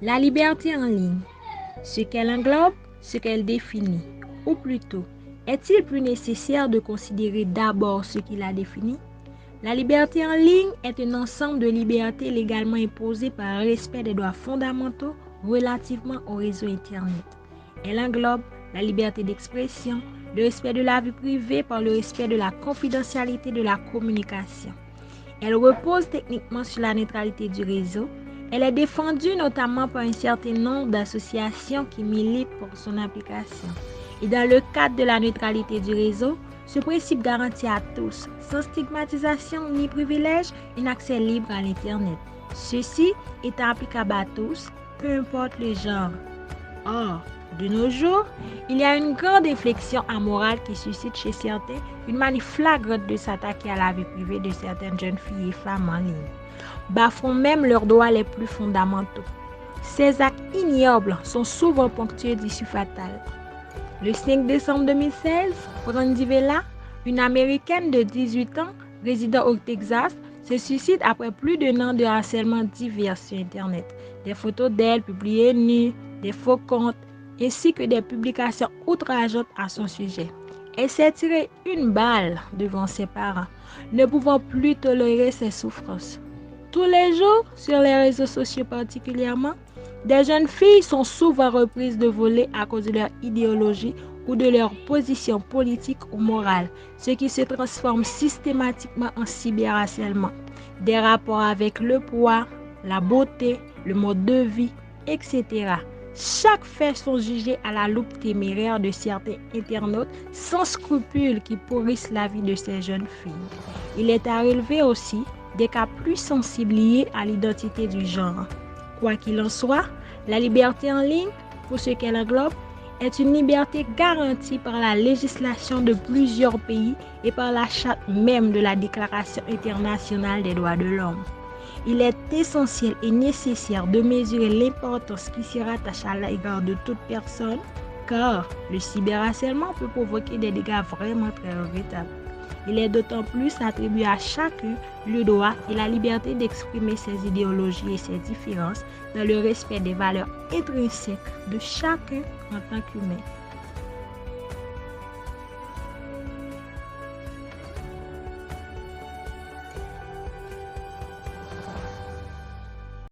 La liberté en ligne, ce qu'elle englobe, ce qu'elle définit, ou plutôt, est-il plus nécessaire de considérer d'abord ce qu'il a défini? La liberté en ligne est un ensemble de libertés légalement imposées par le respect des droits fondamentaux relativement au réseau Internet. Elle englobe la liberté d'expression, le respect de la vie privée par le respect de la confidentialité de la communication. Elle repose techniquement sur la neutralité du réseau. Elle est défendue notamment par un certain nombre d'associations qui militent pour son application. Et dans le cadre de la neutralité du réseau, ce principe garantit à tous, sans stigmatisation ni privilège, un accès libre à l'Internet. Ceci est applicable à tous, peu importe le genre. Or, de nos jours, il y a une grande réflexion amorale qui suscite chez certains une manie flagrante de s'attaquer à la vie privée de certaines jeunes filles et femmes en ligne, bafouant même leurs droits les plus fondamentaux. Ces actes ignobles sont souvent ponctués d'issues fatales. Le 5 décembre 2016, Brandy Vela, une Américaine de 18 ans résidant au Texas, se suicide après plus d'un an de harcèlement divers sur Internet. Des photos d'elle publiées nues, des faux comptes, ainsi que des publications outrageantes à son sujet. Elle s'est tirée une balle devant ses parents, ne pouvant plus tolérer ses souffrances. Tous les jours, sur les réseaux sociaux particulièrement, des jeunes filles sont souvent reprises de voler à cause de leur idéologie ou de leur position politique ou morale, ce qui se transforme systématiquement en cyberharcèlement. Des rapports avec le poids, la beauté, le mode de vie, etc. Chaque fait sont jugés à la loupe téméraire de certains internautes sans scrupules qui pourrissent la vie de ces jeunes filles. Il est à relever aussi des cas plus sensibles liés à l'identité du genre. Quoi qu'il en soit, la liberté en ligne, pour ce qu'elle englobe, est une liberté garantie par la législation de plusieurs pays et par la charte même de la Déclaration internationale des droits de l'homme. Il est essentiel et nécessaire de mesurer l'importance qui s'y rattache à l'égard de toute personne, car le cyberharcèlement peut provoquer des dégâts vraiment très regrettables. Il est d'autant plus attribué à chacun le droit et la liberté d'exprimer ses idéologies et ses différences dans le respect des valeurs intrinsèques de chacun en tant qu'humain.